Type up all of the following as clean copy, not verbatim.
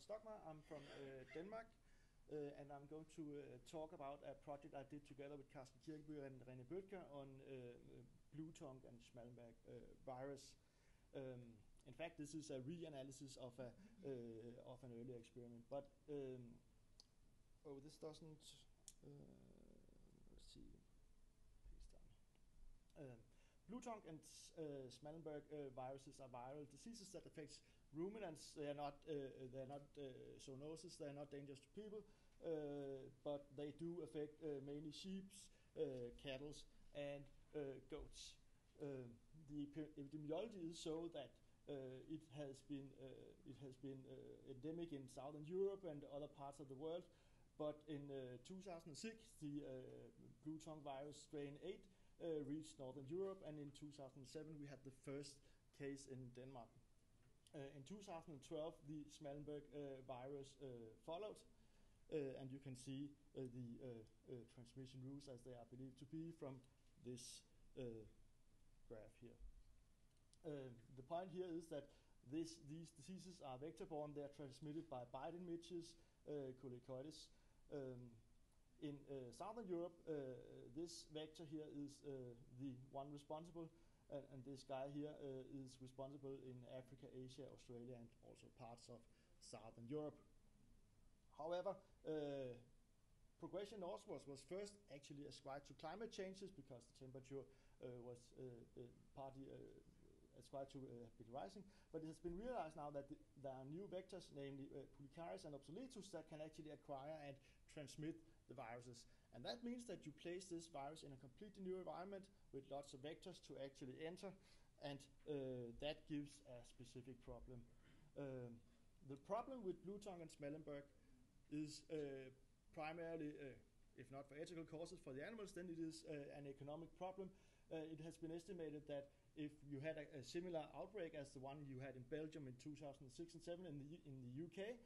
Stockmar. I'm from Denmark, and I'm going to talk about a project I did together with Carsten Kirkeby and René Bødker on Bluetongue and Schmallenberg virus. In fact, this is a reanalysis of an earlier experiment, but this doesn't. Let's see. Paste down. Bluetongue and Schmallenberg viruses are viral diseases that affect ruminants. They are not zoonoses. They are not dangerous to people, but they do affect mainly sheep, cattle, and goats. The epidemiology is so that it has been endemic in Southern Europe and other parts of the world. But in 2006, the Bluetongue virus strain 8 reached Northern Europe, and in 2007 we had the first case in Denmark. In 2012, the Schmallenberg virus followed, and you can see the transmission routes as they are believed to be from this graph here. The point here is that these diseases are vector-borne. They are transmitted by biting midges, Collicoides. In Southern Europe, this vector here is the one responsible, and this guy here is responsible in Africa, Asia, Australia, and also parts of Southern Europe. However, progression northwards was first actually ascribed to climate changes because the temperature was partly ascribed to have been rising, but it has been realized now that there are new vectors, namely Polycharis and Obsoletus, that can actually acquire and transmit the viruses. And that means that you place this virus in a completely new environment with lots of vectors to actually enter, and that gives a specific problem. The problem with Bluetongue and Schmallenberg is primarily, if not for ethical causes for the animals, then it is an economic problem. It has been estimated that if you had a similar outbreak as the one you had in Belgium in 2006 and 7 in the UK,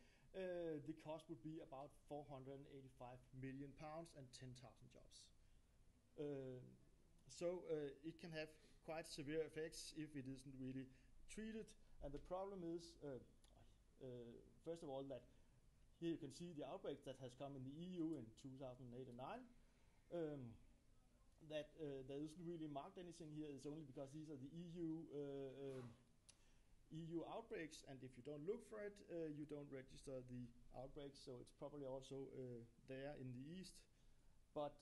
the cost would be about £485 million and 10,000 jobs. So it can have quite severe effects if it isn't really treated. And the problem is, first of all, that here you can see the outbreak that has come in the EU in 2008 and 9. That there isn't really marked anything here is only because these are the EU outbreaks, and if you don't look for it, you don't register the outbreaks, so it's probably also there in the East. But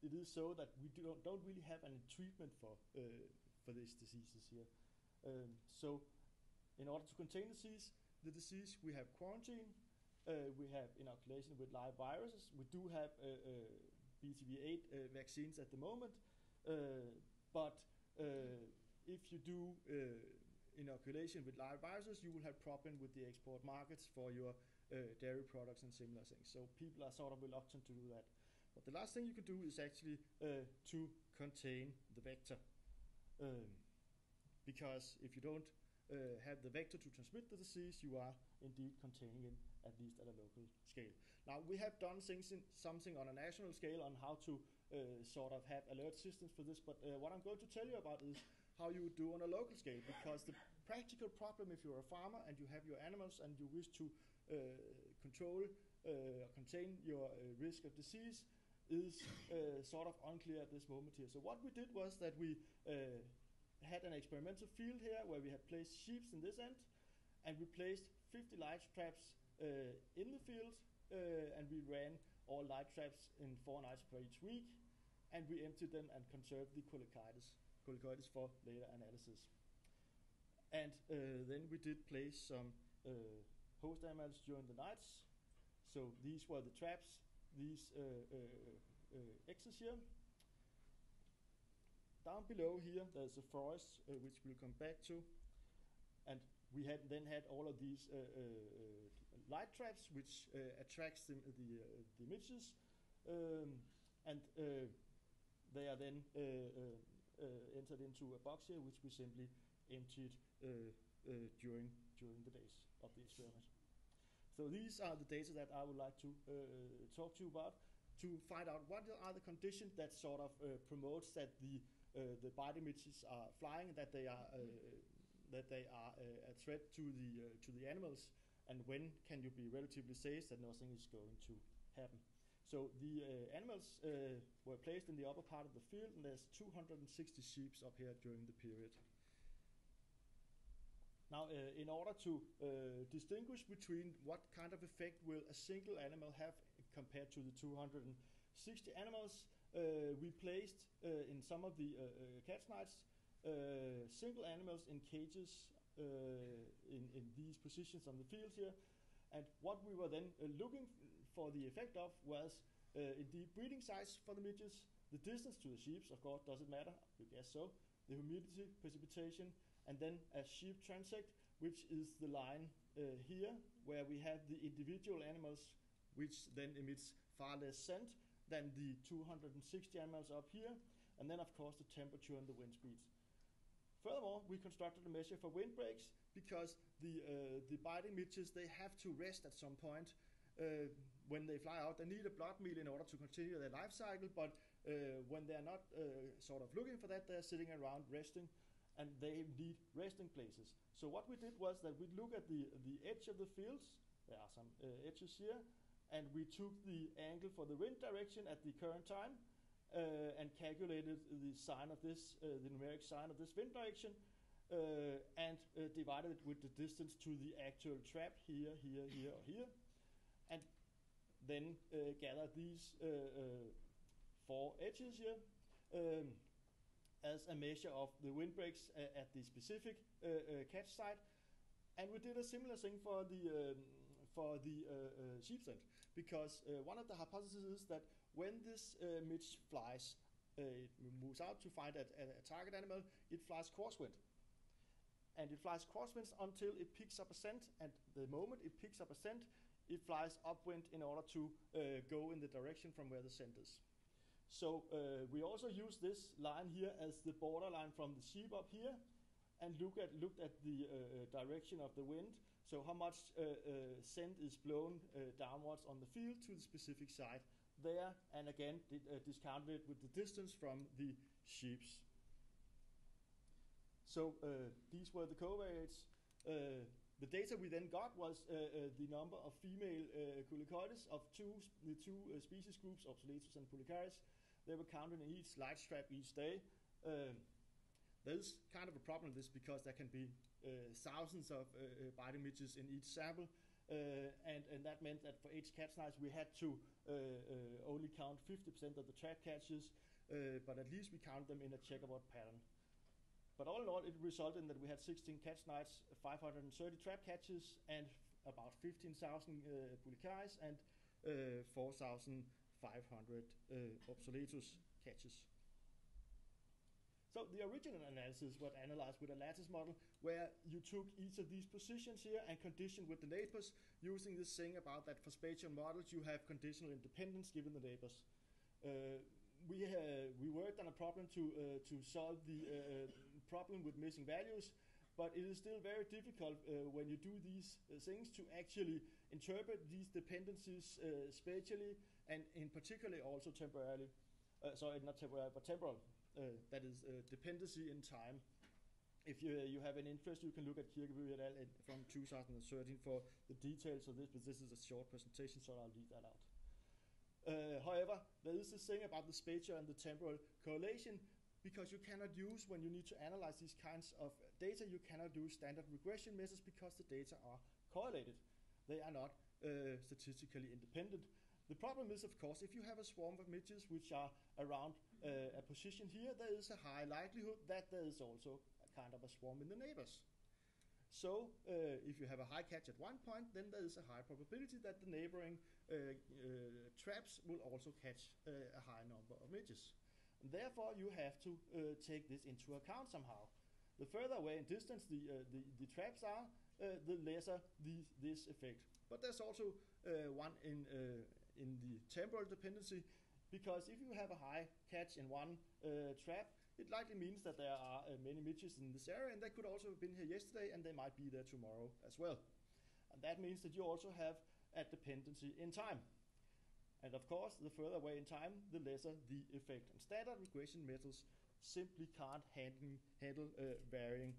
it is so that we don't really have any treatment for these diseases here. So in order to contain the disease, we have quarantine. We have inoculation with live viruses. We do have BTV8 vaccines at the moment, but if you do inoculation with live viruses, you will have problem with the export markets for your dairy products and similar things. So people are sort of reluctant to do that. But the last thing you can do is actually to contain the vector, because if you don't have the vector to transmit the disease, you are indeed containing it, at least at a local scale. Now, we have done something on a national scale on how to sort of have alert systems for this, but what I'm going to tell you about is how you would do on a local scale, because the practical problem if you're a farmer and you have your animals and you wish to control or contain your risk of disease is sort of unclear at this moment here. So what we did was that we had an experimental field here where we had placed sheep in this end, and we placed 50 light traps in the field, and we ran all light traps in 4 nights per each week, and we emptied them and conserved the collicoides for later analysis. And then we did place some host animals during the nights. So these were the traps, these X's here. Down below here, there's a forest, which we'll come back to. And we then had all of these light traps, which attracts the midges. And they are then entered into a box here, which we simply emptied during the days of the experiment. So these are the data that I would like to talk to you about, to find out what are the conditions that sort of promotes that the bite midges are flying, that they are that they are a threat to the animals, and when can you be relatively safe that nothing is going to happen. So the animals were placed in the upper part of the field, and there's 260 sheep up here during the period. Now, in order to distinguish between what kind of effect will a single animal have compared to the 260 animals, we placed in some of the catch nights single animals in cages in these positions on the field here. And what we were then looking for the effect of was indeed breeding size for the midges, the distance to the sheep, of course, doesn't matter, we guess so, the humidity, precipitation, and then a sheep transect, which is the line here, where we have the individual animals, which then emits far less scent than the 260 animals up here, and then of course the temperature and the wind speeds. Furthermore, we constructed a measure for windbreaks, because the biting midges, they have to rest at some point when they fly out. They need a blood meal in order to continue their life cycle, but when they're not sort of looking for that, they're sitting around resting, and they need resting places. So what we did was that we look at the edge of the fields. There are some edges here, and we took the angle for the wind direction at the current time, and calculated the sign of this, the numeric sign of this wind direction, and divided it with the distance to the actual trap here, here, here, or here, and then gather these 4 edges here as a measure of the windbreaks at the specific catch site. And we did a similar thing for the sheepscent, because one of the hypotheses is that when this midge flies, it moves out to find a target animal, it flies crosswind. And it flies crosswinds until it picks up a scent, and the moment it picks up a scent, it flies upwind in order to go in the direction from where the scent is. So we also use this line here as the borderline from the sheep up here, and looked at the direction of the wind. So how much scent is blown downwards on the field to the specific site there, and again discounted it with the distance from the sheeps. So these were the covariates. The data we then got was the number of female culicoides of the two species groups, Obsoletus and Pulicaris. They were counted in each light strap each day. There's kind of a problem with this, because there can be thousands of biting midges in each sample, and that meant that for each catch night we had to only count 50% of the trap catches, but at least we count them in a checkerboard pattern. But all in all, it resulted in that we had 16 catch nights, 530 trap catches, and about 15,000 Pulicaris, and 4,500 Obsoletus catches. So the original analysis was analyzed with a lattice model, where you took each of these positions here and conditioned with the neighbors, using this thing about that for spatial models you have conditional independence given the neighbors. We worked on a problem to solve the problem with missing values, but it is still very difficult when you do these things to actually interpret these dependencies spatially, and in particular also temporarily. Sorry, not temporary, but temporal. That is dependency in time. If you have an interest, you can look at Kirkeby et al. From 2013 for the details of this, but this is a short presentation, so I'll leave that out. However, there is this thing about the spatial and the temporal correlation, because you cannot use, when you need to analyze these kinds of data, you cannot do standard regression methods, because the data are correlated. They are not statistically independent. The problem is, of course, if you have a swarm of midges which are around a position here, there is a high likelihood that there is also a kind of a swarm in the neighbors. So if you have a high catch at one point, then there is a high probability that the neighboring traps will also catch a high number of midges. And therefore, you have to take this into account somehow. The further away in distance the traps are, the lesser this effect. But there's also one in the temporal dependency, because if you have a high catch in one trap, it likely means that there are many midges in this area, and they could also have been here yesterday, and they might be there tomorrow as well. And that means that you also have a dependency in time. And of course, the further away in time, the lesser the effect. And standard regression methods simply can't handle varying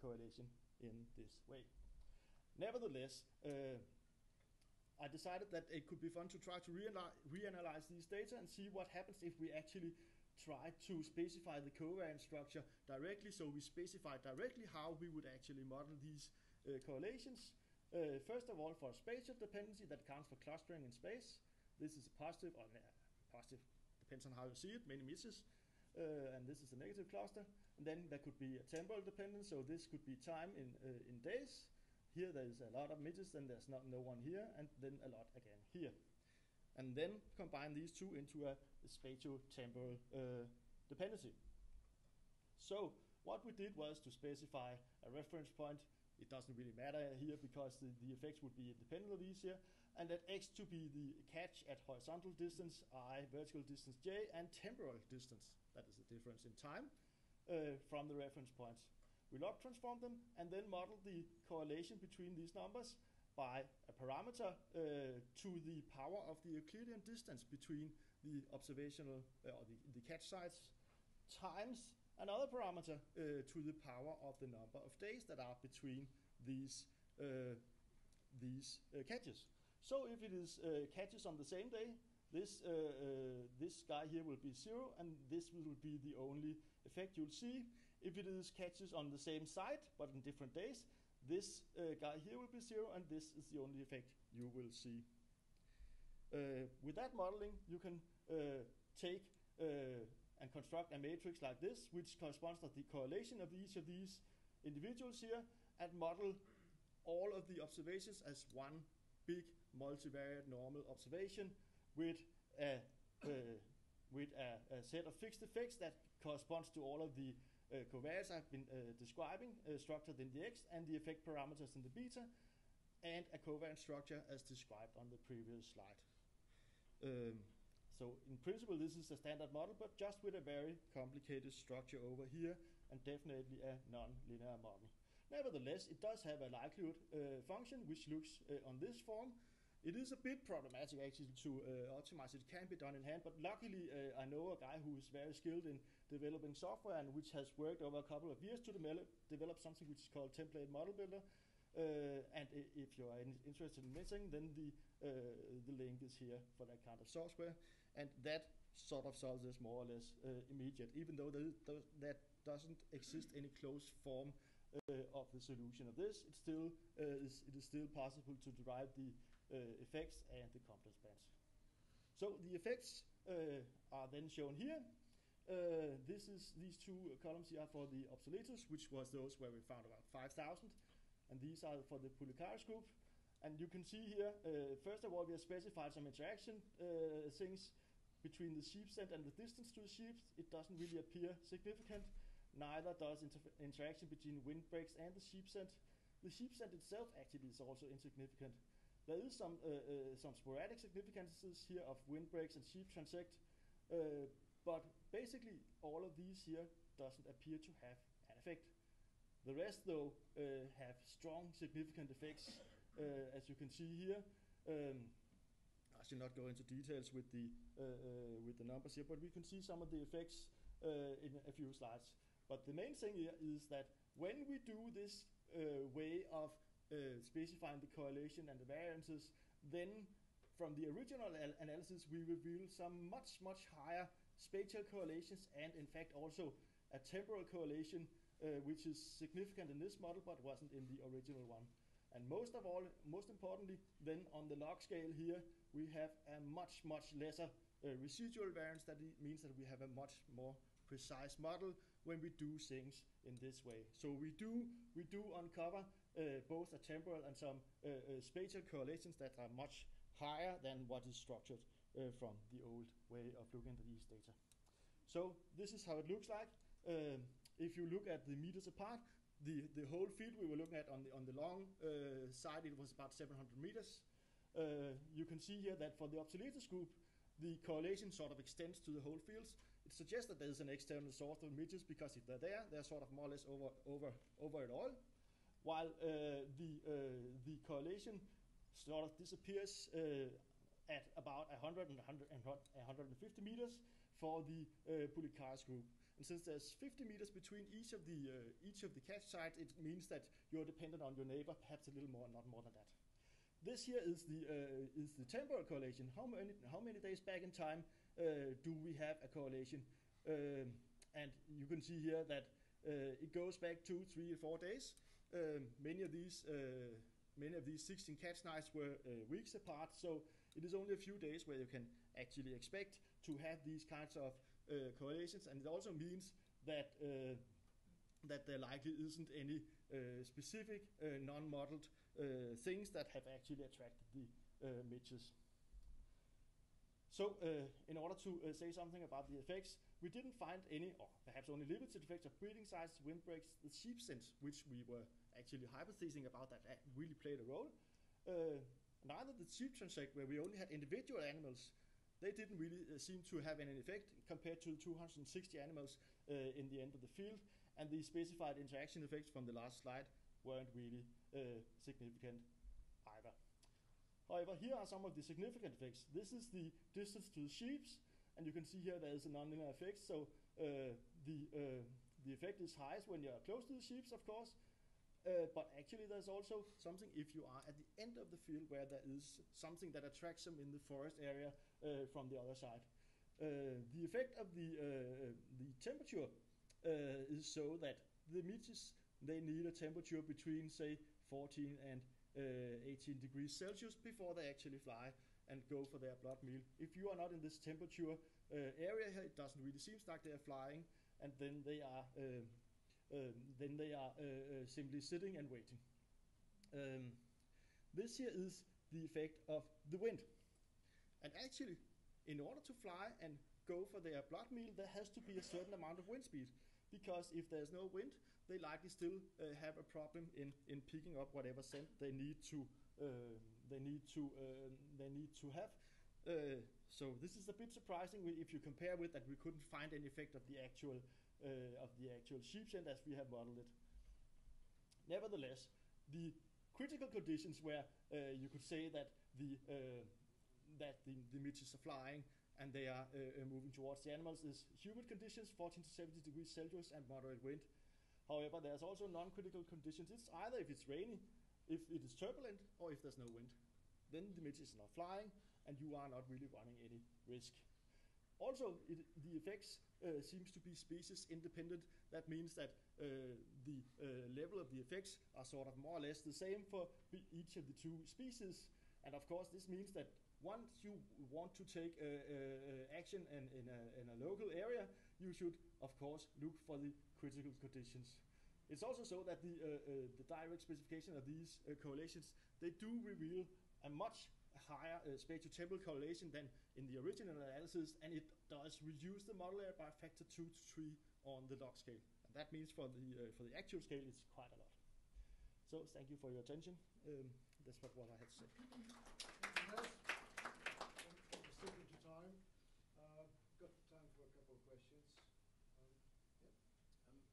correlation in this way. Nevertheless, I decided that it could be fun to try to reanalyze these data and see what happens if we actually try to specify the covariance structure directly. So we specify directly how we would actually model these correlations. First of all, for spatial dependency that counts for clustering in space. This is a positive, or positive, depends on how you see it, many misses. And this is a negative cluster. And then there could be a temporal dependence, so this could be time in days. Here there is a lot of misses, then there's no one here, and then a lot again here. And then combine these two into a spatio-temporal dependency. So what we did was to specify a reference point. It doesn't really matter here because the effects would be independent of these here, and let x to be the catch at horizontal distance I, vertical distance j, and temporal distance, that is the difference in time, from the reference points. We log transform them and then model the correlation between these numbers by a parameter to the power of the Euclidean distance between the observational or the catch sites times another parameter to the power of the number of days that are between these catches. So if it is catches on the same day, this guy here will be 0, and this will be the only effect you'll see. If it is catches on the same site but in different days, this guy here will be 0, and this is the only effect you will see. With that modeling, you can take and construct a matrix like this, which corresponds to the correlation of each of these individuals here, and model all of the observations as one big multivariate normal observation with a set of fixed effects that corresponds to all of the covariates I've been describing, structured in the x, and the effect parameters in the beta, and a covariance structure as described on the previous slide. So in principle, this is a standard model, but just with a very complicated structure over here, and definitely a non-linear model. Nevertheless, it does have a likelihood function, which looks on this form. It is a bit problematic actually to optimize it. It can be done in hand, but luckily I know a guy who is very skilled in developing software and which has worked over a couple of years to develop something which is called Template Model Builder. And if you are interested in missing, then the link is here for that kind of software. And that sort of solves this more or less immediate, even though that doesn't exist any closed form of the solution of this. It is still possible to derive the effects and the confidence bands. So the effects are then shown here. These two columns here are for the obsoletus, which was those where we found about 5,000. And these are for the Polycaris group. And you can see here, first of all, we have specified some interaction things between the sheepscent and the distance to the sheep. It doesn't really appear significant. Neither does interaction between windbreaks and the sheepscent. The sheepscent itself actually is also insignificant. There is some sporadic significances here of windbreaks and sheep transect, but basically all of these here doesn't appear to have an effect. The rest, though, have strong significant effects, as you can see here. I should not go into details with the numbers here, but we can see some of the effects in a few slides. But the main thing here is that when we do this way of specifying the correlation and the variances, then from the original analysis we reveal some much higher spatial correlations, and in fact also a temporal correlation which is significant in this model but wasn't in the original one. And most importantly, then on the log scale here, we have a much lesser residual variance. That means that we have a much more precise model when we do things in this way. So we do uncover both a temporal and some spatial correlations that are much higher than what is structured from the old way of looking at these data. So this is how it looks like. If you look at the meters apart, the whole field we were looking at on the long side, it was about 700 meters. You can see here that for the obsoletus group, the correlation sort of extends to the whole fields. It suggests that there is an external source of midges, because if they're there, they're sort of more or less over it all. While the correlation sort of disappears at about 100 and 150 meters for the Polycaris group. And since there's 50 meters between each of the catch sites, it means that you're dependent on your neighbor, perhaps a little more, not more than that. This here is the temporal correlation. How many days back in time do we have a correlation? And you can see here that it goes back 2, 3, or 4 days. Many of these 16 catch nights were weeks apart, so it is only a few days where you can actually expect to have these kinds of correlations, and it also means that there likely isn't any specific non-modeled things that have actually attracted the midges. So in order to say something about the effects, we didn't find any, or perhaps only limited effects of breeding size, windbreaks, the sheep scent, which we were actually hypothesizing about that really played a role. Neither the sheep transect, where we only had individual animals, they didn't really seem to have any effect compared to the 260 animals in the end of the field, and the specified interaction effects from the last slide weren't really significant either. However, here are some of the significant effects. This is the distance to the sheeps, and you can see here there is a nonlinear effect, so the effect is highest when you are close to the sheeps, of course, but actually there's also something if you are at the end of the field where there is something that attracts them in the forest area from the other side. The effect of the temperature is so that the midges, they need a temperature between, say, 14 and 18 degrees Celsius before they actually fly and go for their blood meal. If you are not in this temperature area here, it doesn't really seem like they are flying, and then they are simply sitting and waiting. This here is the effect of the wind. And actually, in order to fly and go for their blood meal, there has to be a certain amount of wind speed, because if there's no wind, they likely still have a problem in picking up whatever scent they need to have. So this is a bit surprising if you compare with that we couldn't find any effect of the actual sheep scent as we have modeled it. Nevertheless, the critical conditions where you could say that the midges are flying and they are moving towards the animals is humid conditions, 14 to 70 degrees Celsius, and moderate wind. However, there's also non-critical conditions. It's either if it's raining, if it is turbulent, or if there's no wind. Then the midges are not flying, and you are not really running any risk. Also, the effects seems to be species independent. That means that the level of the effects are sort of more or less the same for each of the two species. And of course, this means that once you want to take action in a local area, you should, of course, look for the critical conditions. It's also so that the direct specification of these correlations, they do reveal a much higher spatiotemporal correlation than in the original analysis, and it does reduce the model error by a factor 2 to 3 on the log scale. And that means for the actual scale, it's quite a lot. So thank you for your attention. That's what I had to say. Sticking to time, got time for a couple of questions.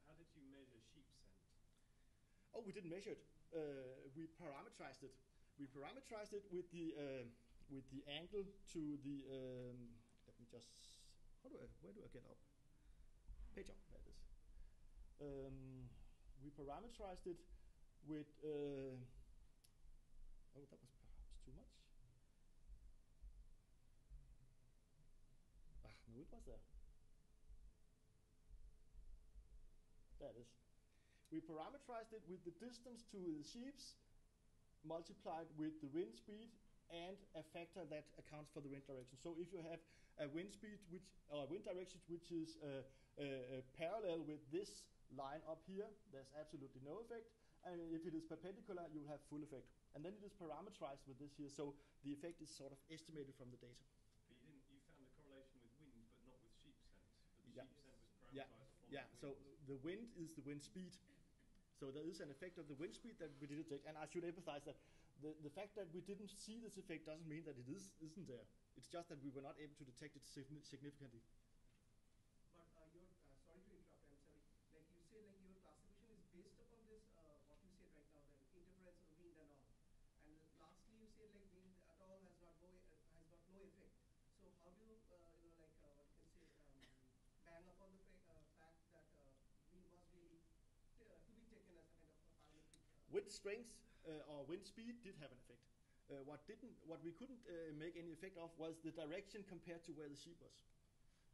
How did you measure sheep scent? Oh, we didn't measure it. We parameterized it. We parameterized it with the angle to the. Let me just. Where do I get up? Page up. There it is. We parameterized it with. Oh, that was perhaps too much. No, it was there. There it is. We parameterized it with the distance to the sheeps multiplied with the wind speed and a factor that accounts for the wind direction. So if you have a wind speed wind direction which is parallel with this line up here, there's absolutely no effect. And if it is perpendicular, you have full effect. And then it is parameterized with this here, so the effect is sort of estimated from the data. But you found a correlation with wind, but not with sheep scent. But the Yeah. sheep scent was parameterized from the wind. So the wind is the wind speed. So there is an effect of the wind speed that we didn't take. And I should emphasize that the fact that we didn't see this effect doesn't mean that it isn't there. It's just that we were not able to detect it significantly. But sorry to interrupt, I'm sorry. Like you say, like your classification is based upon this, what you said right now, the interference of wind and all. And lastly, you said like wind at all has got no effect. So how do you, what you can say, bang upon the fact wind strength or wind speed did have an effect. What we couldn't make any effect of was the direction compared to where the sheep was.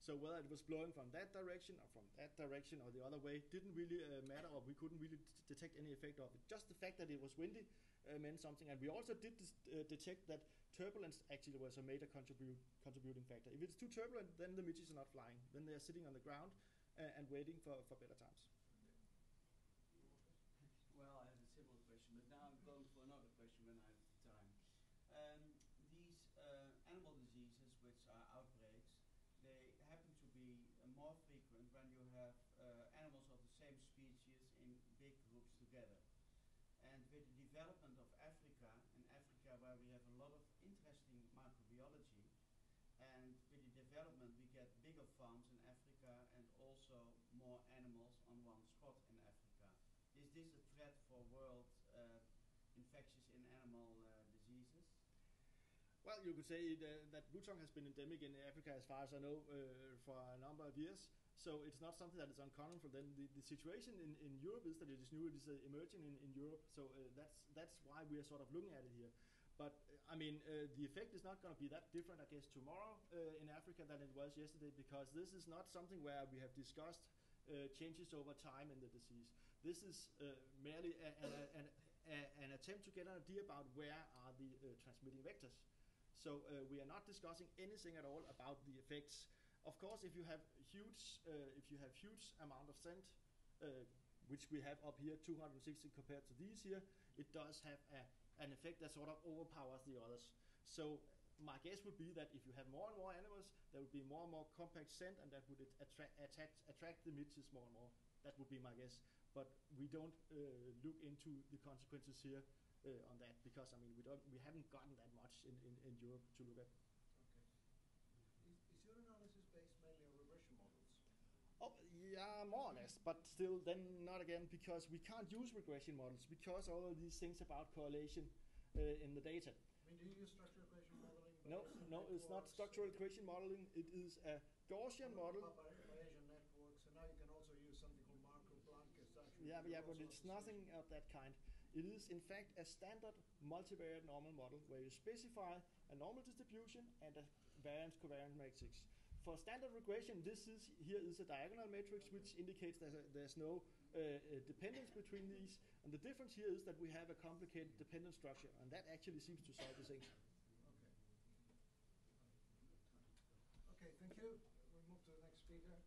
So whether it was blowing from that direction or from that direction or the other way didn't really matter, or we couldn't really detect any effect of it. Just the fact that it was windy meant something, and we also did detect that turbulence actually was a major contributing factor. If it's too turbulent, then the midges are not flying. Then they are sitting on the ground and waiting for better times. Well, I have a simple question, but now I'm going for another question when I have time. These animal diseases, which are outbreaks, they happen to be more frequent when you have animals of the same species in big groups together. And with the development of Africa, where we have a lot of interesting microbiology, and with the development we get bigger farms in Africa and also more animals on one spot in Africa. Is this a threat for world infectious in animal diseases? Well, you could say that blue tongue has been endemic in Africa, as far as I know, for a number of years. So it's not something that is uncommon for them. The situation in Europe is that it is new, it is emerging in Europe. So that's why we are sort of looking at it here. But I mean, the effect is not going to be that different, I guess, tomorrow in Africa than it was yesterday, because this is not something where we have discussed changes over time in the disease. This is merely an attempt to get an idea about where are the transmitting vectors. So we are not discussing anything at all about the effects. Of course, if you have huge amount of scent, which we have up here, 260 compared to these here, it does have an effect that sort of overpowers the others. So my guess would be that if you have more and more animals, there would be more and more compact scent, and that would attract the midges more and more. That would be my guess. But we don't look into the consequences here on that, because I mean we haven't gotten that much in Europe to look at. Okay. Is your analysis based mainly on regression models? Oh, yeah, more or less, but still then not again, because we can't use regression models because all of these things about correlation in the data. I mean, do you use structural equation modeling? No, it's not structural equation modeling. It is a Gaussian model. Bayesian networks, and now you can also use something called Markov-Blankes. Yeah, but it's nothing of that kind. It is in fact a standard multivariate normal model where you specify a normal distribution and a variance-covariance matrix. For standard regression, here is a diagonal matrix which indicates that there's no dependence between these, and the difference here is that we have a complicated dependence structure, and that actually seems to solve the thing. Okay, thank you. We'll move to the next speaker.